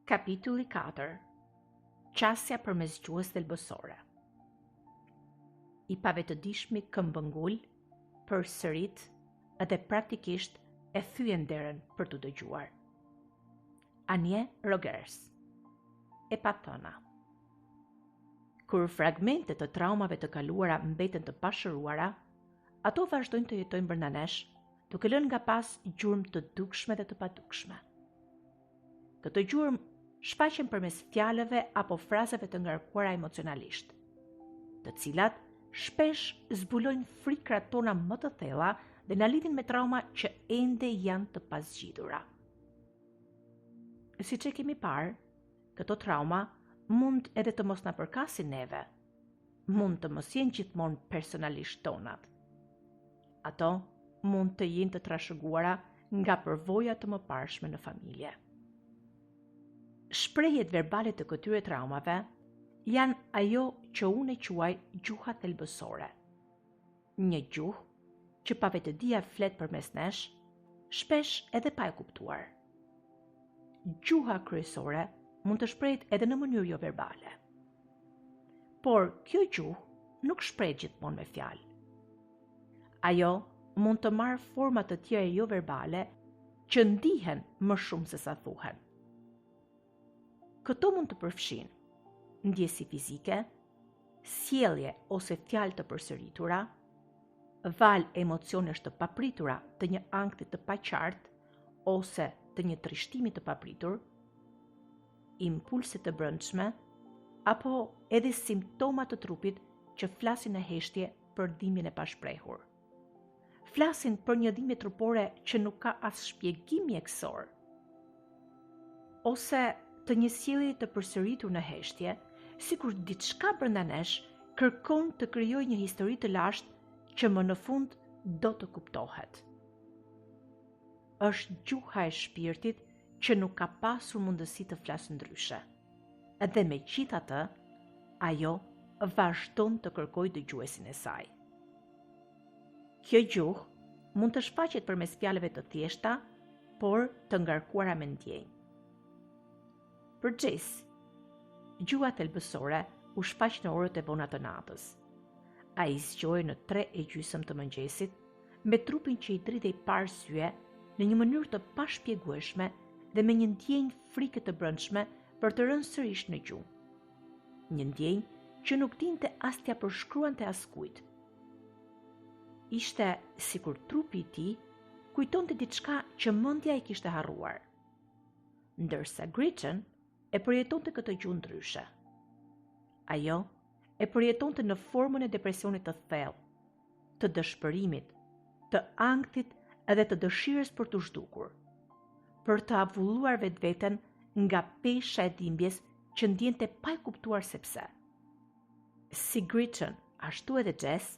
Kapitulli 4. Qasja përmes gjuhës thelbësore. I pavetëdijshmi këmbëngull, përsërit edhe praktikisht e thyen derën për të dëgjuar. Anje Rogers. E pathëna. Kur fragmentet të traumave të kaluara mbeten të pashëruara, ato vazhdojnë të jetojnë brenda nesh, duke lënë nga pas gjurmë të dukshme dhe të padukshme. Këto gjurmë shfaqen përmes fjalëve apo frazave të ngarkuara emocionalisht, të cilat shpesh zbulojnë frikrat tona më të thella dhe na lidhin me trauma që ende janë të pazgjidhura. Siç e kemi parë, këto trauma mund edhe të mos na përkasin neve, mund të mos jenë gjithmonë personalisht tonat. Ato mund të jenë të trashëguara nga përvoja të mëparshme në familje. Shprehjet verbale të këtyre traumave janë ajo që unë e quaj gjuha thelbësore. Një gjuhë që pavetëdia flet përmes nesh, shpesh edhe pa e kuptuar. Gjuha kryesore mund të shprehet edhe në mënyrë jo verbale. Por kjo gjuhë nuk shprehet gjithmonë me fjalë. Ajo mund të marrë forma të tjera jo verbale që ndihen më shumë se sa thuhen. Këto mund të përfshinë ndjesi fizike, sjellje ose fjalë të përsëritura, valë emocionesh të papritura të një ankthi të paqartë ose të një trishtimi të papritur, impulse të brendshme, apo edhe simptoma të trupit që flasin në heshtje për dhimbjen e pashprehur. Flasin për një dhimbje trupore që nuk ka as shpjegim mjekësor, ose të një sjellje të përsëritur në heshtje, sikur diçka brenda nesh kërkon të krijojë një histori të lashtë që më në fund do të kuptohet. Është gjuha e shpirtit që nuk ka pasur mundësi të flasë ndryshe. Dhe megjithatë, ajo vazhdon të kërkojë dëgjuesin e saj. Kjo gjuhë mund të shfaqet përmes fjalëve të thjeshta, por të ngarkuara me ndjenjë. Përgjithësi, gjuha thelbësore u shfaq në orët e vona të natës. Ai zgjohej në 3:30 të mëngjesit, me trupin që i dridhej parë syje në një mënyrë të pashpjegueshme dhe me një ndjenjë frike të brendshme për të rënë sërish në gjumë. Një ndjenjë që nuk dinte as t'ia përshkruante askujt. Ishte sikur trupi i tij kujtonte diçka që mendja e kishte harruar. Ndërsa Gretchen e përjetonte këtë gjuhë ndryshe. Ajo e përjetonte në formën e depresionit të thellë, të dëshpërimit, të ankthit edhe të dëshirës për të zhdukur, për të avulluar vetveten nga pesha e dhimbjes që ndjente pa e kuptuar sepse. Si Gretchen, ashtu edhe Jess,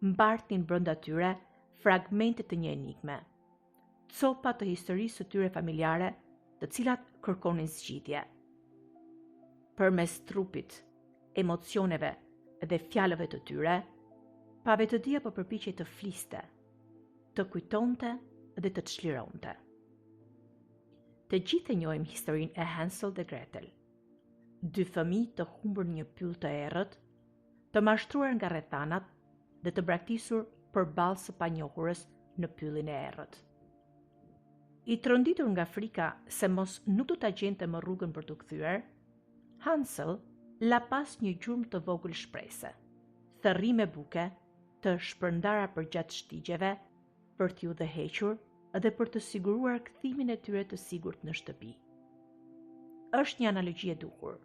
mbartin brenda tyre fragmente të një enigme, copa të historisë së tyre familjare, të cilat kërkonin zgjidhje. Përmes trupit, emocioneve dhe fjalëve të tyre, pavetëdia po përpiqej të fliste, të kujtonte dhe të çlironte. Të gjithë e njohim historinë e Hansel dhe Gretel, 2 fëmijë të humbur në një pyll të errët, të mashtruar nga rrethanat dhe të braktisur përballë së panjohurës në pyllin e errët. I tronditur nga frika se mos nuk do ta gjente më rrugën për të kthyer, Hansel la pas një gjurmë të vogël shprehse, thërrime buke të shpërndara përgjatë shtigjeve, për t'u udhëhequr dhe për të siguruar kthimin e tyre të sigurt në shtëpi. Është një analogji e duhur.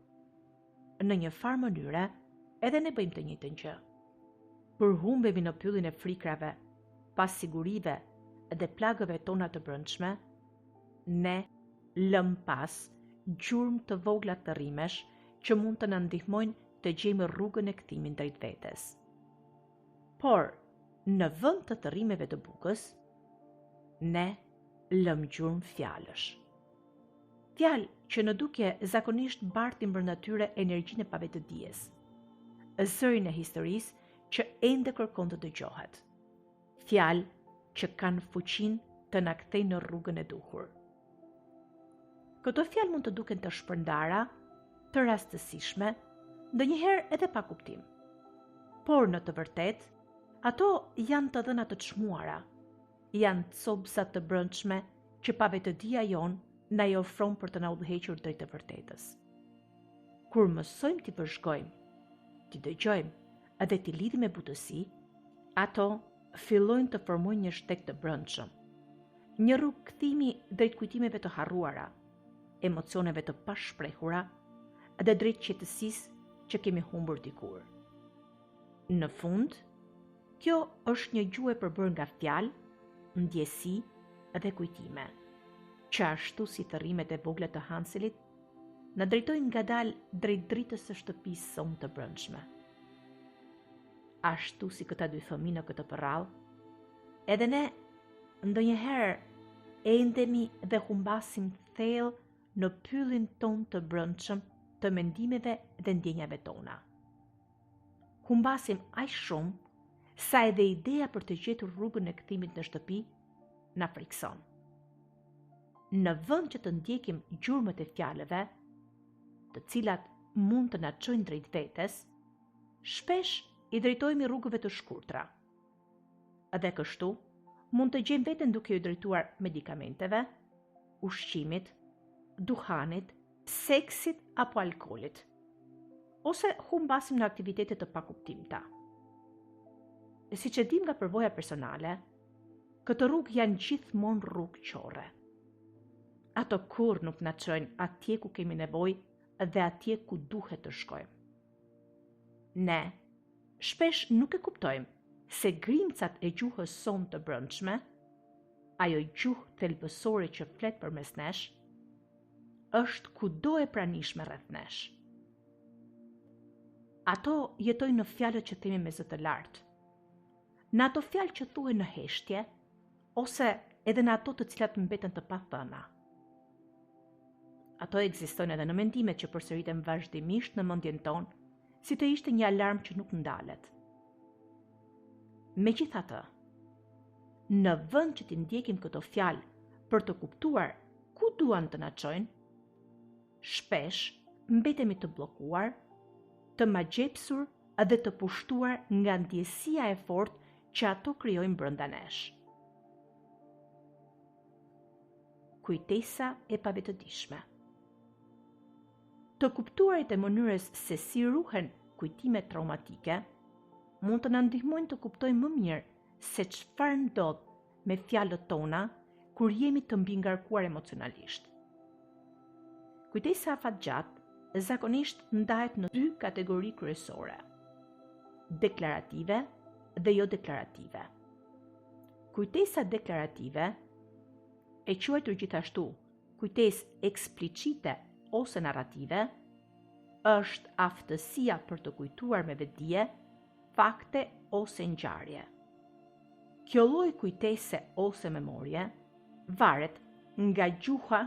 Në një farë mënyre, edhe ne bëjmë të njëjtën gjë. Përhumbemi në pyllin e frikrave, pasigurive dhe plagëve tona të brendshme, ne lëm pas gjurmë të vogla të rrimesh që mund të na ndihmojnë të gjejmë rrugën e kthimit drejt vetes. Por, në vend të rrimeve të bukës, ne lëm gjurmë fjalësh. Fjalë që në dukje zakonisht mbartin brenda tyre energjinë e pavetëdijes, zërin e historisë që ende kërkon të dëgjohet. Fjalë që kanë fuqinë të na kthejnë në rrugën e duhur. Këto fjalë mund të duken të shpërndara, të rastësishme, ndonjëherë edhe pa kuptim. Por në të vërtetë, ato janë të dhëna të çmuara, janë copëza të brendshme që pa vetëdia jonë na i ofron për të na udhëhequr drejt të vërtetës. Kur mësojmë t'i vëzhgojmë, t'i dëgjojmë edhe t'i lidhim me butësi, ato fillojnë të formojnë një shteg të brendshëm, një rrugë kthimi drejt kujtimeve të harruara, emocioneve të pashprehura dhe drejt qetësisë që kemi humbur dikur. Në fund, kjo është një gjuhë e përbërë nga fjalë, ndjesi dhe kujtime, që ashtu si thërrimet e vogla të Hanselit, na drejtojnë ngadalë drejt dritës së shtëpisë sonë të brendshme. Ashtu si këta dy fëmijë në këtë përrall, edhe ne ndonjëherë endemi dhe humbasim thellë në pyllin ton të brendshëm të mendimeve dhe ndjenjave tona. Humbasim aq shumë sa edhe ideja për të gjetur rrugën e kthimit në shtëpi na frikson. Në vend që të ndjekim gjurmët e fjalëve, të cilat mund të na çojnë drejt vetes, shpesh i drejtohemi rrugëve të shkurtra. Edhe kështu, mund të gjejmë veten duke u drejtuar medikamenteve, ushqimit, duhanit, seksit apo alkoolit, ose humbasim në aktivitete të pakuptimta. E siç e dim nga përvoja personale, këtë rrugë janë gjithmonë rrugë qorre. Ato kurrë nuk na çojnë atje ku kemi nevojë dhe atje ku duhet të shkojmë. Ne shpesh nuk e kuptojmë se grimcat e gjuhës sonë të brendshme, ajo gjuhë thelbësore që flet përmes nesh, është kudo e pranishme rreth nesh. Ato jetojnë në fjalët që themi me zë të lartë, në ato fjalë që thuhen në heshtje, ose edhe në ato të cilat mbeten të pathëna. Ato ekzistojnë edhe në mendimet që përsëriten vazhdimisht në mendjen tonë, si të ishte një alarm që nuk ndalet. Megjithatë, në vend që t'i ndjekim këto fjalë për të kuptuar ku duan të na çojnë, shpesh mbetemi të bllokuar, të magjepsur dhe të pushtuar nga ndjesia e fortë që ato krijojnë brenda nesh. Kujtesa e pavetëdijshme. Të kuptuarit e mënyrës se si ruhen kujtimet traumatike mund të na ndihmojnë të kuptojmë më mirë se çfarë ndodh me fjalët tona kur jemi të mbingarkuar emocionalisht. Kujtesa afatgjatë zakonisht ndahet në dy kategori kryesore: deklarative dhe jo deklarative. Kujtesa deklarative, e quajtur gjithashtu kujtesë eksplicite ose narrative, është aftësia për të kujtuar me vetdije fakte ose ngjarje. Kjo lloj kujtese ose memorie varet nga gjuha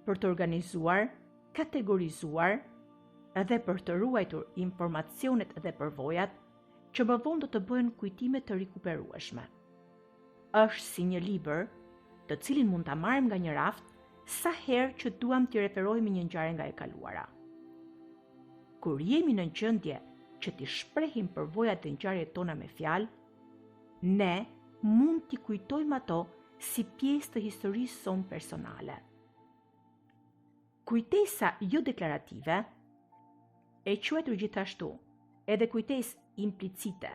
për të organizuar, kategorizuar dhe për të ruajtur informacionet dhe përvojat që më vonë do të bëhen kujtime të rikuperueshme. Është si një libër, të cilin mund ta marrim nga një raft sa herë që duam t'i referohemi një ngjarje nga e kaluara. Kur jemi në gjendje që t'i shprehim përvojat dhe ngjarjet tona me fjalë, ne mund t'i kujtojmë ato si pjesë të historisë sonë personale. Kujtesa jo deklarative, e quajtur gjithashtu edhe kujtesë implicite,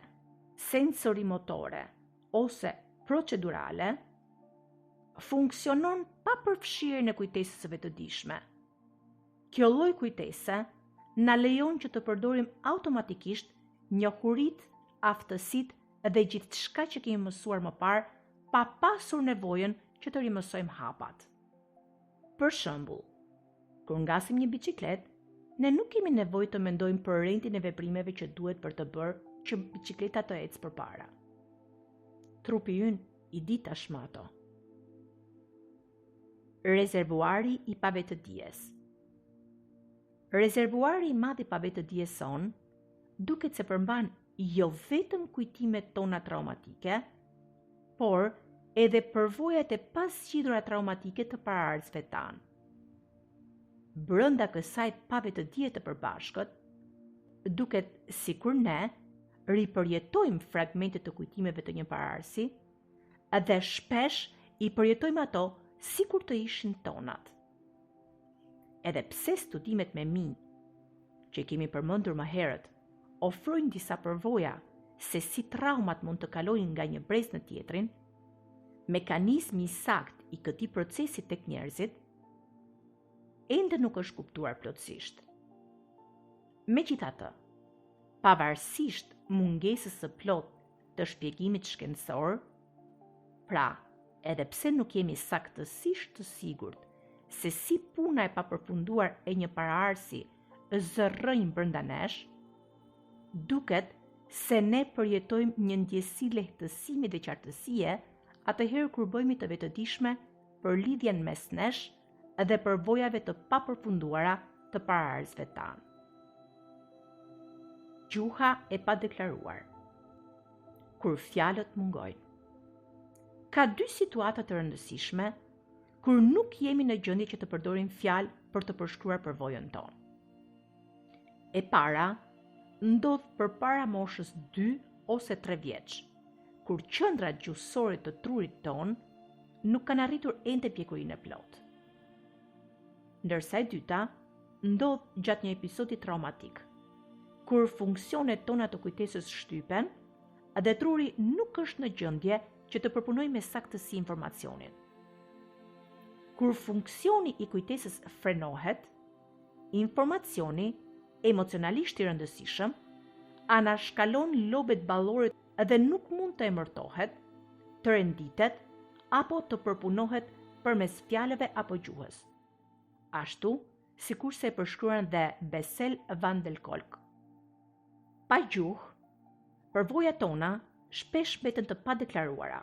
sensorimotore ose procedurale, funksionon pa përfshirjen e kujtesës së vetëdijshme. Kjo lloj kujtese na lejon që të përdorim automatikisht njohuritë, aftësitë dhe gjithçka që kemi mësuar më parë, pa pasur nevojën që të rimësojmë hapat. Për shembull, kur ngasim një biçikletë, ne nuk kemi nevojë të mendojmë për rendin e veprimeve që duhet për të bërë që biçikleta të ecë përpara. Trupi ynë i di tashmë ato. Rezervuari i pavetëdijes. Rezervuari i madh i pavetëdijes son duket se përmban jo vetëm kujtimet tona traumatike, por edhe përvojat e pasqytura traumatike të paraardhësve tanë. brënda kësaj pave të dije të përbashkët, duket sikur ne ripërjetojmë fragmente të kujtimeve të një pararsi, dhe shpesh i përjetojmë ato sikur të ishin tonat. Edhe pse studimet me minj, që kemi përmendur më herët, ofrojnë disa përvoja se si traumat mund të kalojnë nga një brez në tjetrin, mekanizmi i sakt i këtij procesi tek njerëzit ende nuk është kuptuar plotësisht. Megjithatë, pavarësisht mungesës së plot të shpjegimit shkencor, pra, edhe pse nuk jemi saktësisht të sigurt se si puna e papërfunduar e një paraarsi zërrënjë brenda nesh, duket se ne përjetojmë një ndjesi lehtësimi dhe qartësie atëherë kur bëhemi të vetëdijshme për lidhjen mes nesh dhe përvojave të papërfunduara të paraarsve tanë. Gjuha e padeklaruar. Kur fjalët mungojnë. Ka dy situata të rëndësishme kur nuk jemi në gjendje që të përdorim fjalë për të përshkruar përvojën tonë. E para ndodh përpara moshës 2 ose 3 vjeç, kur qendrat gjuhësore të trurit ton nuk kanë arritur ende pjekurinë e plotë. Ndërsa e dyta ndodh gjatë një episodi traumatik, kur funksionet tona të kujtesës shtypen dhe truri nuk është në gjendje që të përpunojë me saktësi informacionin. Kur funksioni i kujtesës frenohet, informacioni emocionalisht i rëndësishëm anashkalon lobet ballore dhe nuk mund të emërtohet, të renditet apo të përpunohet përmes fjalëve apo gjuhës. Ashtu, sikurse e përshkruan dhe Bessel van der Kolk. Pa gjuhë, përvojat tona shpesh mbeten të padeklaruara,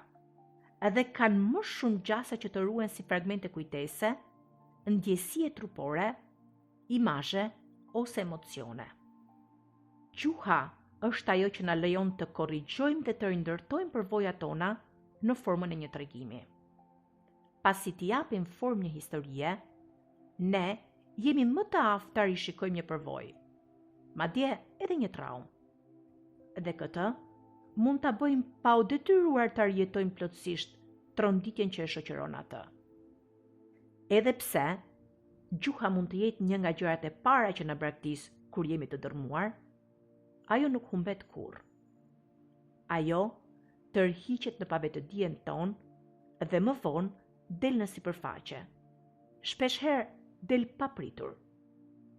edhe kanë më shumë gjasa që të ruhen si fragmente kujtese, ndjesie trupore, imazhe ose emocione. Gjuha është ajo që na lejon të korrigjojmë dhe të rindërtojmë përvojat tona në formën e një tregimi. Pasi t'i japim formë një historie, ne jemi më të aftë ta rishikojmë një përvojë, madje edhe një traumë. Dhe këtë mund ta bëjmë pa u detyruar ta rjetojmë plotësisht tronditjen që e shoqëron atë. Edhe pse gjuha mund të jetë një nga gjërat e para që na braktis kur jemi të dërmuar, ajo nuk humbet kurrë. Ajo tërhiqet në pavetëdijen tonë dhe më vonë del në sipërfaqe. Shpeshherë del papritur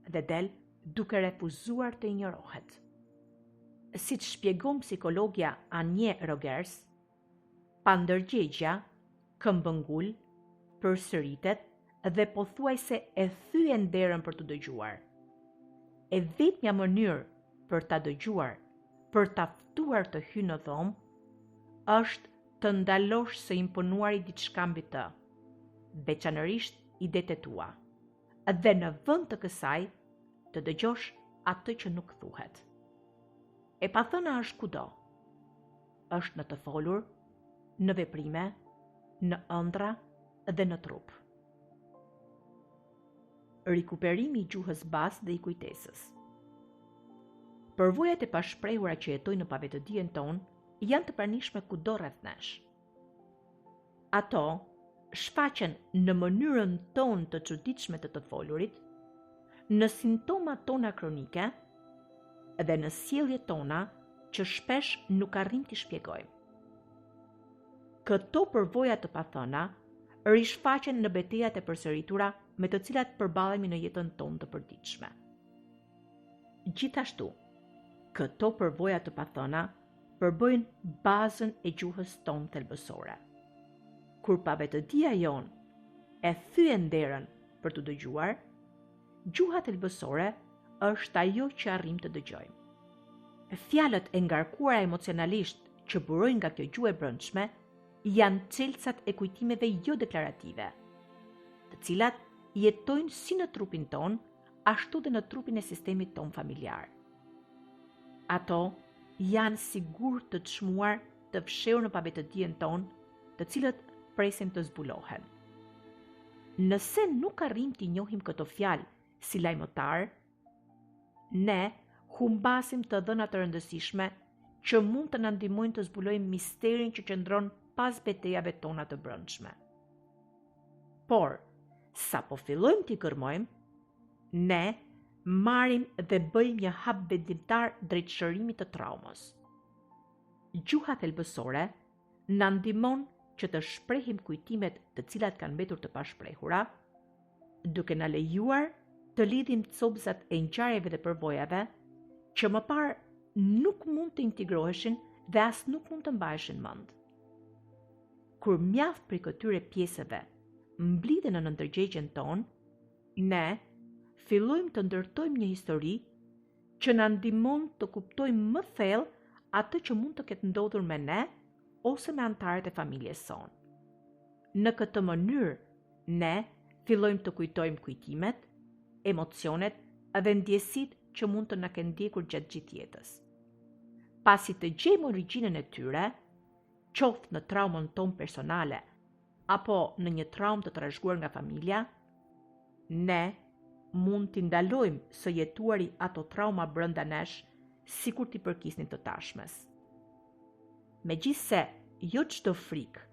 dhe del duke refuzuar të injorohet. Siç shpjegon psikologja Anje Rogers, pandërgjegja, këmbëngul, përsëritet dhe pothuajse e thyen derën për të dëgjuar. E vetmja mënyrë për ta dëgjuar, për ta ftuar të hyjë në dhomë, është të ndalosh së imponuari diçka mbi të, veçanërisht idetë tua, dhe në vend të kësaj të dëgjosh atë që nuk thuhet. E pathëna është kudo. Është në të folur, në veprime, në ëndra dhe në trup. Rikuperimi i gjuhës bazë dhe i kujtesës. Përvojat e pashprehura që jetojnë në pavetëdijen tonë janë të pranishme kudo rreth nesh. Ato shfaqen në mënyrën tonë të çuditshme të folurit, në simptomat tona kronike dhe në sjelljet tona që shpesh nuk arrim t'i shpjegojmë. Këto përvoja të pathëna rishfaqen në betejat e përsëritura me të cilat përballemi në jetën tonë të përditshme. Gjithashtu, këto përvoja të pathëna përbëjnë bazën e gjuhës tonë thelbësore. Kur pavetëdia jonë e thyen derën për të dëgjuar, gjuha thelbësore është ajo që arrim të dëgjojmë. Fjalët e ngarkuara emocionalisht që burojnë nga kjo gjuhë e brendshme janë çelësat e kujtimeve jo deklarative, të cilat jetojnë si në trupin ton, ashtu dhe në trupin e sistemit ton familjar. Ato janë sigur të çmuar të fshehur në pavetëdijen ton, të cilët presin të zbulohen. Nëse nuk arrim t'i njohim këto fjalë si lajmëtar, ne humbasim të dhëna të rëndësishme që mund të na ndihmojnë të zbulojmë misterin që qëndron pas betejave tona të brendshme. Por, sa po fillojmë t'i gërmojmë, ne marrim dhe bëjmë një hap vendimtar drejt shërimit të traumës. Gjuha thelbësore na ndihmon që të shprehim kujtimet të cilat kanë mbetur të pashprehura, duke na lejuar të lidhim copëzat e ngjarjeve dhe përvojave që më parë nuk mund të integroheshin dhe as nuk mund të mbaheshin mend. Kur mjaft prej këtyre pjesëve mblidhen në ndërgjegjen tonë, ne fillojmë të ndërtojmë një histori që na ndihmon të kuptojmë më thellë atë që mund të ketë ndodhur me ne ose me anëtarët e familjes sonë. Në këtë mënyrë, ne fillojmë të kujtojmë kujtimet, emocionet dhe ndjesitë që mund të na kenë ndjekur gjatë gjithë jetës. Pasi të gjejmë origjinën e tyre, qoftë në traumën tonë personale apo në një traumë të trashëguar nga familja, ne mund t'i ndalojmë së jetuari ato trauma brenda nesh, sikur t'i përkisnin të tashmes. Megjithse jo çdo frikë,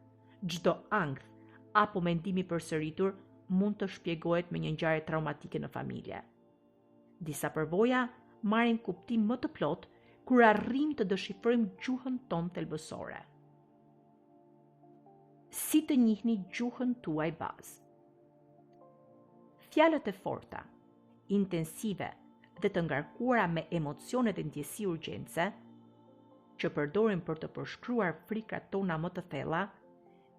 çdo ankth apo mendimi përsëritur mund të shpjegohet me një ngjarje traumatike në familje. Disa përvoja marrin kuptim më të plot kur arrijmë të dëshifrojmë gjuhën tonë thelbësore. Si të njihni gjuhën tuaj bazë? Fjalët e forta, intensive dhe të ngarkuara me emocione dhe ndjesi urgjence, që përdorim për të përshkruar frikrat tona më të thella,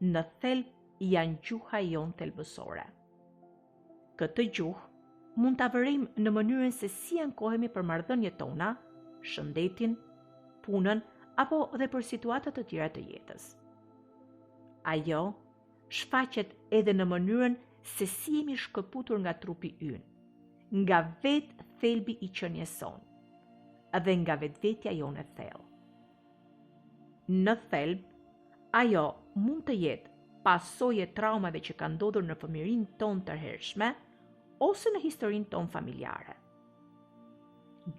në thelb janë gjuha jonë thelbësore. Këtë gjuhë mund ta vërejmë në mënyrën se si ankohemi për marrëdhëniet tona, shëndetin, punën apo dhe për situata të tjera të jetës. Ajo shfaqet edhe në mënyrën se si jemi shkëputur nga trupi ynë, nga vetë thelbi i qenies sonë, dhe nga vetvetja jonë e thellë. Në thelb, ajo mund të jetë pasojë e traumave që kanë ndodhur në fëmijërinë tonë të hershme ose në historinë tonë familjare.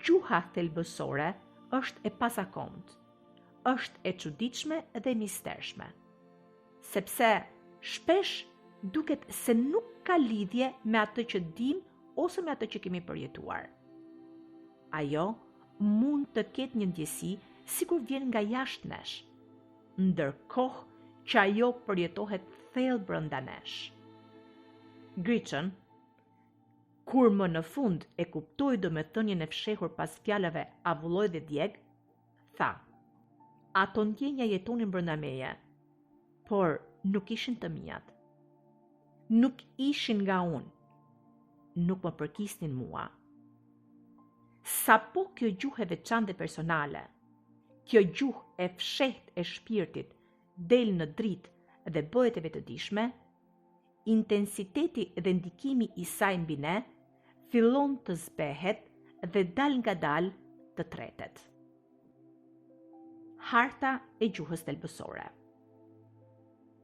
Gjuha thelbësore është e pazakontë, është e çuditshme dhe mistershme, sepse shpesh duket se nuk ka lidhje me atë që dim ose me atë që kemi përjetuar. Ajo mund të ketë një ndjesi sikur vjen nga jashtë nesh, ndërkohë që ajo përjetohet thellë brenda nesh. Gritchen, kur më në fund e kuptoi domethënien e fshehur pas fjalëve avulloj dhe djeg, tha: "Ato ndjenja jetonin brenda meje, por nuk ishin të mijat. Nuk ishin nga unë, nuk më përkisnin mua." Sa po kjo gjuhë e veçantë dhe personale, kjo gjuhë e fshehtë e shpirtit del në dritë dhe bëhet e vetëdijshme, intensiteti dhe ndikimi i saj mbi ne fillon të zbehet dhe dal nga dal të tretet. Harta e gjuhës thelbësore.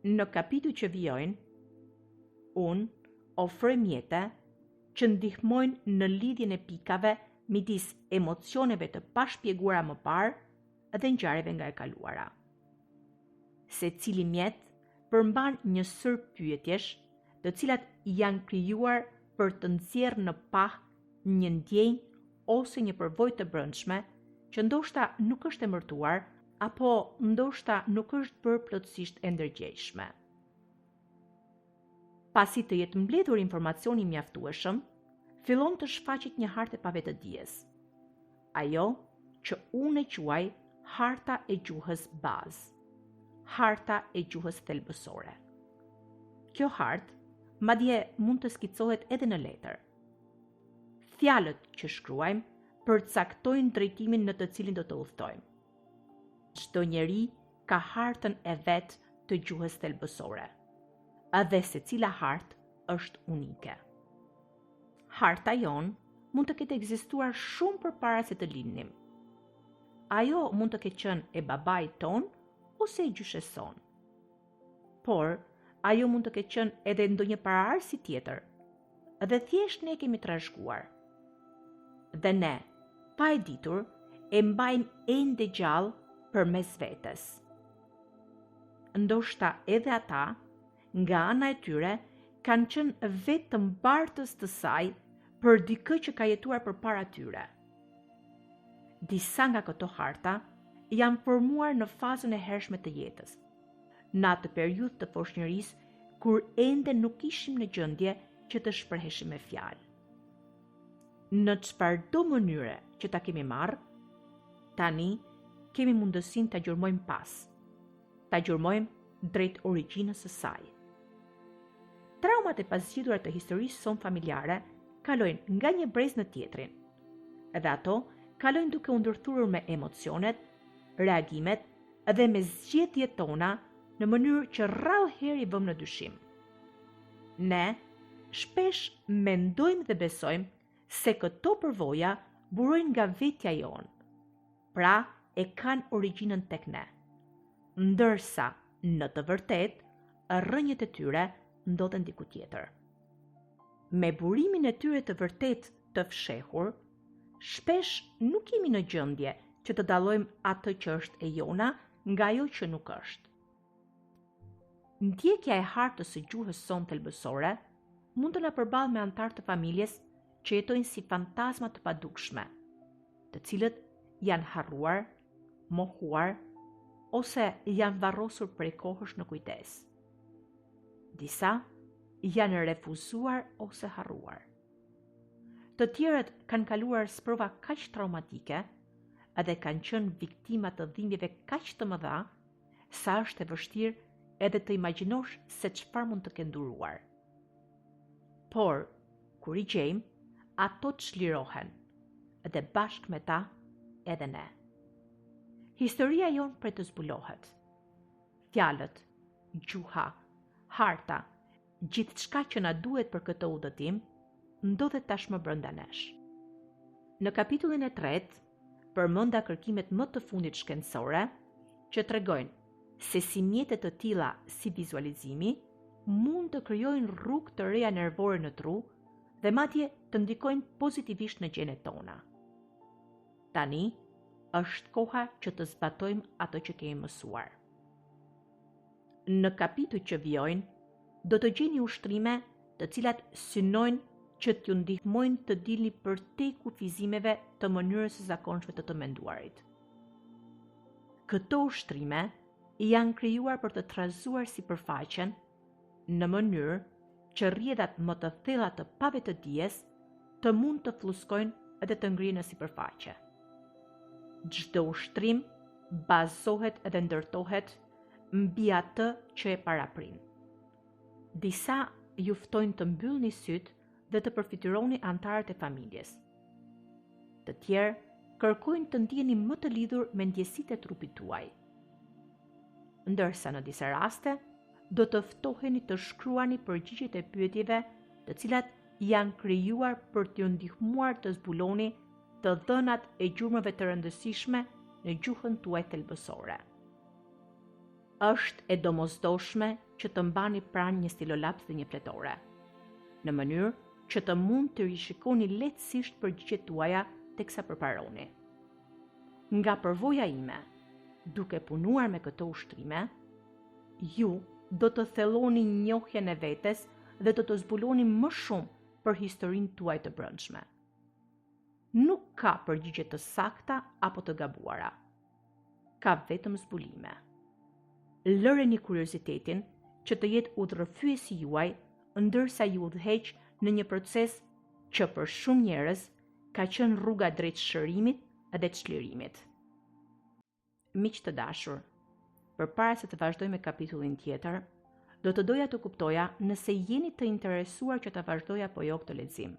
Në kapitull që vijojnë, unë ofroj mjete që ndihmojnë në lidhjen e pikave midis emocioneve të pashpjeguara më parë dhe ngjarjeve nga e kaluara. Secili mjet përmban një sër pyetjesh, të cilat janë krijuar për të nxjerrë në pah një ndjenjë ose një përvojë të brendshme që ndoshta nuk është emërtuar apo ndoshta nuk është bërë plotësisht e ndërgjegjshme. Pasi të jetë mbledhur informacioni mjaftueshëm, fillon të shfaqet një hartë e pavetëdijes. Ajo që unë e quaj harta e gjuhës bazë, harta e gjuhës thelbësore. Kjo hartë madje mund të skicohet edhe në letër. Fjalët që shkruajmë përcaktojnë drejtimin në të cilin do të udhtojmë. Çdo njeri ka hartën e vet të gjuhës thelbësore, edhe secila hartë është unike. Harta jon mund të ketë ekzistuar shumë përpara se të lindnim. Ajo mund të ketë qenë e babait ton ose e gjyshes son. Por ajo mund të ketë qenë edhe ndonjë paraardhësi tjetër, dhe thjesht ne kemi trashëguar. Dhe ne, pa e ditur, e mbajmë ende gjallë përmes vetes. Ndoshta edhe ata, nga ana e tyre, kanë qenë vetëm bartës të saj për dikë që ka jetuar përpara tyre. Disa nga këto harta janë formuar në fazën e hershme të jetës, në atë periudhë të foshnjërisë kur ende nuk ishim në gjendje që të shpreheshim me fjalë. Në çfarëdo mënyre që ta kemi marrë, tani kemi mundësinë ta gjurmojmë pas, ta gjurmojmë drejt origjinës së saj. Traumat e pasgjidhura të historisë sonë familjare kalojnë nga një brez në tjetrin, edhe ato kalojnë duke u ndërthurur me emocionet, reagimet dhe me zgjedhjet tona në mënyrë që rrallëherë i vëmë në dyshim. Ne shpesh mendojmë dhe besojmë se këto përvoja burojnë nga vetja jonë, pra e kanë origjinën tek ne, ndërsa në të vërtetë rrënjët e tyre ndodhen diku tjetër. Me burimin e tyre të vërtetë të fshehur, shpesh nuk jemi në gjendje që të dallojmë atë që është e jona nga ajo që nuk është. Ndjekja e hartës së gjuhës sonë thelbësore mund të na përballë me anëtar të familjes që jetojnë si fantazma të padukshme, të cilët janë harruar, mohuar ose janë varrosur prej kohësh në kujtesë. Disa janë refuzuar ose harruar. Të tjerët kanë kaluar sprova kaq traumatike edhe kanë qenë viktima të dhimbjeve kaq të mëdha sa është e vështirë edhe të imagjinosh se çfarë mund të kenë nduruar. Por, kur i gjejmë, ato çlirohen dhe bashkë me ta edhe ne. Historia jonë prej të zbulohet. Fjalët, gjuha, harta, gjithçka që na duhet për këtë udhëtim, ndodhet tashmë brenda nesh. Në kapitullin e 3, përmenda kërkimet më të fundit shkencore që tregojnë se si mjetet të tilla si vizualizimi mund të krijojnë rrugë të reja nervore në tru dhe madje të ndikojnë pozitivisht në gjenet tona. Tani është koha që të zbatojmë ato që kemi mësuar. Në kapitujt që vijojnë, do të gjeni ushtrime të cilat synojnë që t'ju ndihmojnë të dilni përtej kufizimeve të mënyrës së zakonshme të menduarit. Këto ushtrime janë krijuar për të trazuar sipërfaqen në mënyrë që rrjedhat më të thella të pave të dijes të mund të fluskojnë dhe të ngrihen në sipërfaqe. Çdo ushtrim bazohet dhe ndërtohet mbi atë që e paraprin. Disa ju ftojnë të mbyllni sytë dhe të përfityroni antarët e familjes. Të tjerë kërkojnë të ndjeni më të lidhur me ndjesitë e trupit tuaj. Ndërsa në disa raste, do të ftoheni të shkruani përgjigjet e pyetjeve të cilat janë krijuar për t'ju ndihmuar të zbuloni të dhënat e gjurmëve të rëndësishme në gjuhën tuaj thelbësore. Është e domosdoshme që të mbani pranë një stilolaps dhe një fletore, në mënyrë që të mund të rishikoni lehtësisht përgjigjet tuaja teksa përparoni. Nga përvoja ime, duke punuar me këto ushtrime, ju do të thelloni njohjen e vetes dhe do të zbuloni më shumë për historinë tuaj të brendshme. Nuk ka përgjigje të sakta apo të gabuara. Ka vetëm zbulime. Lëreni kuriozitetin që të jetë udhërrëfyesi juaj ndërsa ju udhëheq në një proces që për shumë njerëz ka qenë rruga drejt shërimit dhe çlirimit. Miq të dashur, përpara se të vazhdoj me kapitullin tjetër, do të doja të kuptoja nëse jeni të interesuar që ta vazhdoj apo jo këtë lexim.